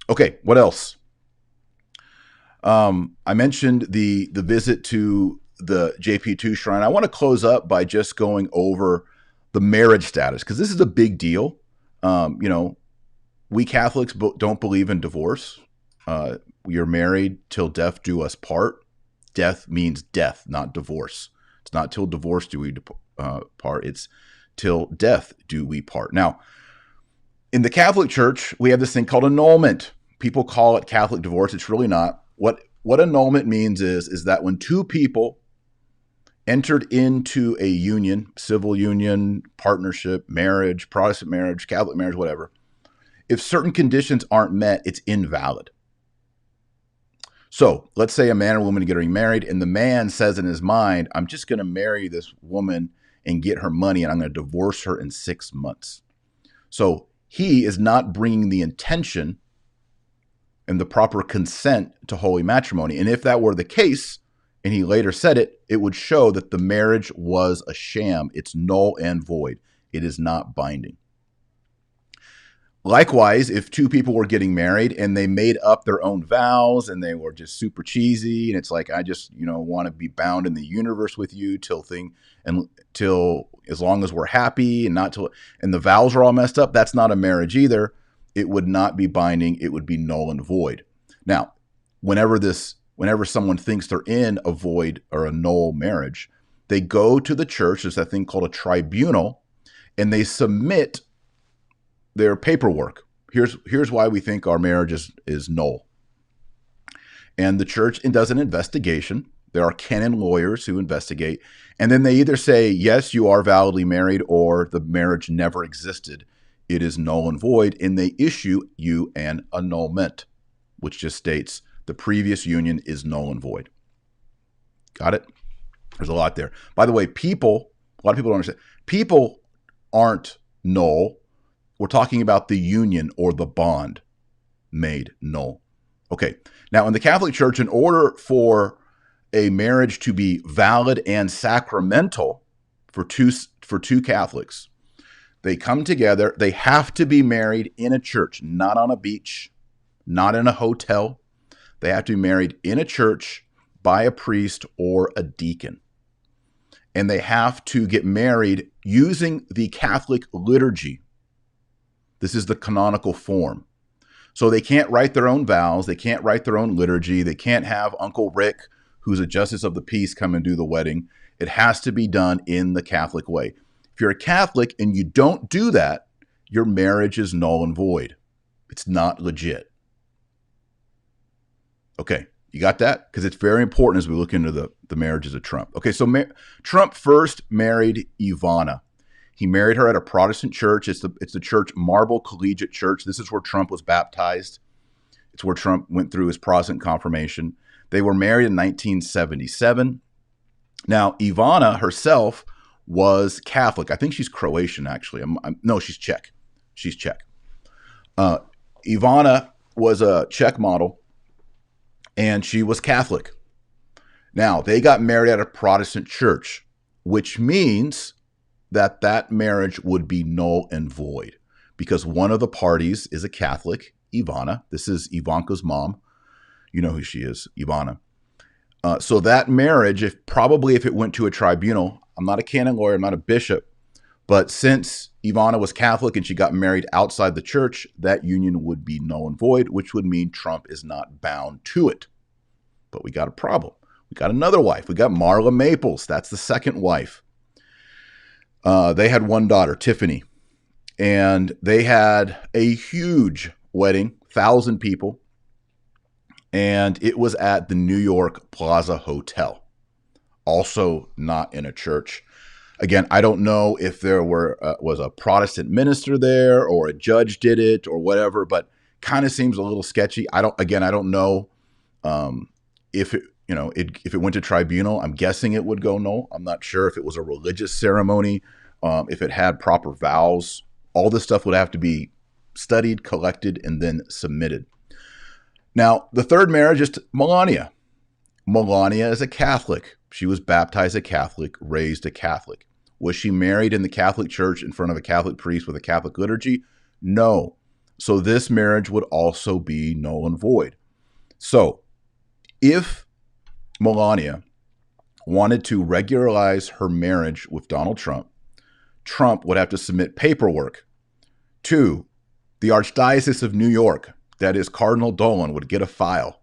Okay, what else? I mentioned the visit to the JP2 shrine. I want to close up by just going over the marriage status because this is a big deal. You know, we Catholics don't believe in divorce. We are married till death do us part. Death means death, not divorce. It's not till divorce do we part. It's till death do we part. Now, in the Catholic Church, we have this thing called annulment. People call it Catholic divorce. It's really not. What annulment means is that when two people entered into a union, civil union, partnership, marriage, Protestant marriage, Catholic marriage, whatever, if certain conditions aren't met, it's invalid. So let's say a man or woman are getting married, and the man says in his mind, I'm just going to marry this woman and get her money, and I'm going to divorce her in 6 months. So he is not bringing the intention and the proper consent to holy matrimony. And if that were the case, and he later said it, it would show that the marriage was a sham. It's null and void. It is not binding. Likewise, if two people were getting married and they made up their own vows and they were just super cheesy, and it's like, I just, want to be bound in the universe with you till as long as we're happy, and the vows are all messed up, that's not a marriage either. It would not be binding. It would be null and void. Now, whenever someone thinks they're in a void or a null marriage, they go to the church. There's that thing called a tribunal, and they submit their paperwork. Here's why we think our marriage is null. And the church does an investigation. There are canon lawyers who investigate, and then they either say, yes, you are validly married, or the marriage never existed. It is null and void, and they issue you an annulment, which just states the previous union is null and void. Got it? There's a lot there. By the way, a lot of people don't understand. People aren't null. We're talking about the union or the bond made null. Okay. Now, in the Catholic Church, in order for a marriage to be valid and sacramental for two Catholics, they come together. They have to be married in a church, not on a beach, not in a hotel. They have to be married in a church by a priest or a deacon. And they have to get married using the Catholic liturgy. This is the canonical form. So they can't write their own vows. They can't write their own liturgy. They can't have Uncle Rick, who's a justice of the peace, come and do the wedding. It has to be done in the Catholic way. If you're a Catholic and you don't do that, your marriage is null and void. It's not legit. Okay, you got that? Because it's very important as we look into the marriages of Trump. Okay, so Trump first married Ivana. He married her at a Protestant church. It's the church Marble Collegiate Church. This is where Trump was baptized. It's where Trump went through his Protestant confirmation. They were married in 1977. Now, Ivana herself was Catholic. I think she's Croatian, actually. No, she's Czech. She's Czech. Ivana was a Czech model, and she was Catholic. Now, they got married at a Protestant church, which means that marriage would be null and void because one of the parties is a Catholic, Ivana. This is Ivanka's mom. You know who she is, Ivana. So that marriage, if it went to a tribunal, I'm not a canon lawyer, I'm not a bishop, but since Ivana was Catholic and she got married outside the church, that union would be null and void, which would mean Trump is not bound to it. But we got a problem. We got another wife. We got Marla Maples. That's the second wife. They had one daughter, Tiffany, and they had a huge wedding, 1,000 people, and it was at the New York Plaza Hotel, also not in a church. Again, I don't know if there was a Protestant minister there or a judge did it or whatever, but kind of seems a little sketchy. I don't know if it went to tribunal. I'm guessing it would go null. I'm not sure if it was a religious ceremony, if it had proper vows. All this stuff would have to be studied, collected, and then submitted. Now, the third marriage is to Melania. Melania is a Catholic. She was baptized a Catholic, raised a Catholic. Was she married in the Catholic Church in front of a Catholic priest with a Catholic liturgy? No. So this marriage would also be null and void. So if Melania wanted to regularize her marriage with Donald Trump, Trump would have to submit paperwork to the Archdiocese of New York. That is, Cardinal Dolan would get a file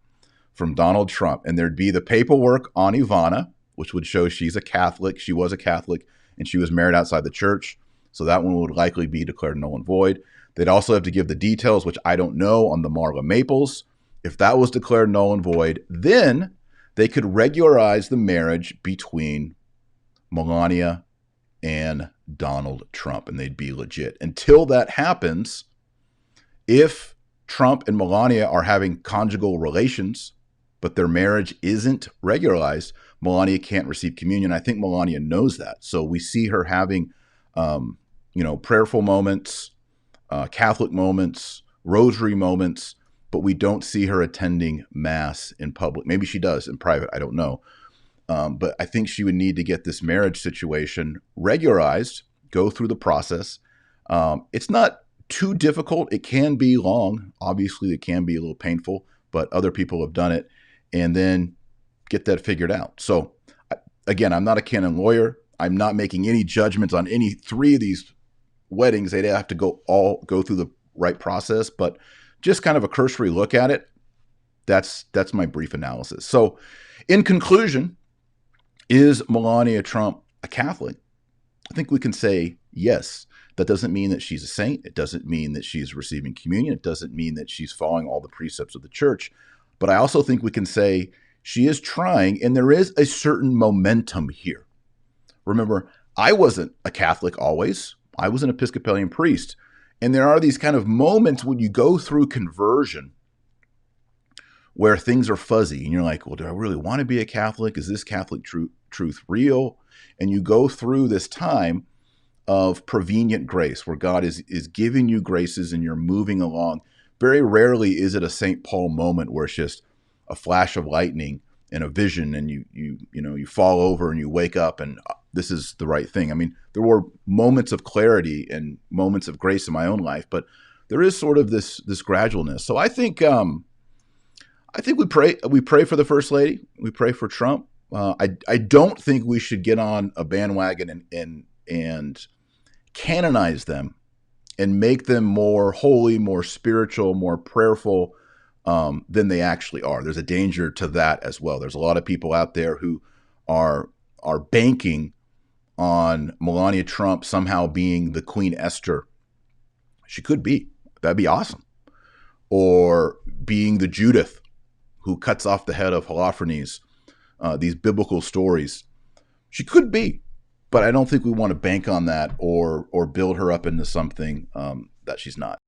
from Donald Trump, and there'd be the paperwork on Ivana, which would show she's a Catholic. She was a Catholic, and she was married outside the church. So that one would likely be declared null and void. They'd also have to give the details, which I don't know, on the Marla Maples. If that was declared null and void, then they could regularize the marriage between Melania and Donald Trump, and they'd be legit. Until that happens, if Trump and Melania are having conjugal relations, but their marriage isn't regularized, Melania can't receive communion. I think Melania knows that. So we see her having, prayerful moments, Catholic moments, rosary moments, but we don't see her attending Mass in public. Maybe she does in private. I don't know. But I think she would need to get this marriage situation regularized, go through the process. It's not too difficult. It can be long. Obviously, it can be a little painful, but other people have done it. And then get that figured out. So again, I'm not a canon lawyer. I'm not making any judgments on any three of these weddings. They'd have to go through the right process, but just kind of a cursory look at it. That's my brief analysis. So in conclusion, is Melania Trump a Catholic? I think we can say yes. That doesn't mean that she's a saint. It doesn't mean that she's receiving communion. It doesn't mean that she's following all the precepts of the church. But I also think we can say she is trying, and there is a certain momentum here. Remember, I wasn't a Catholic always. I was an Episcopalian priest. And there are these kind of moments when you go through conversion where things are fuzzy. And you're like, well, do I really want to be a Catholic? Is this Catholic truth real? And you go through this time of prevenient grace where God is giving you graces and you're moving along. Very rarely is it a St. Paul moment where it's just a flash of lightning and a vision and you fall over and you wake up and this is the right thing. I mean, there were moments of clarity and moments of grace in my own life, but there is sort of this gradualness. So I think we pray for the First Lady. We pray for Trump. I don't think we should get on a bandwagon and canonize them and make them more holy, more spiritual, more prayerful than they actually are. There's a danger to that as well. There's a lot of people out there who are banking on Melania Trump somehow being the Queen Esther. She could be. That'd be awesome. Or being the Judith who cuts off the head of Holofernes. These biblical stories. She could be. But I don't think we want to bank on that or build her up into something that she's not.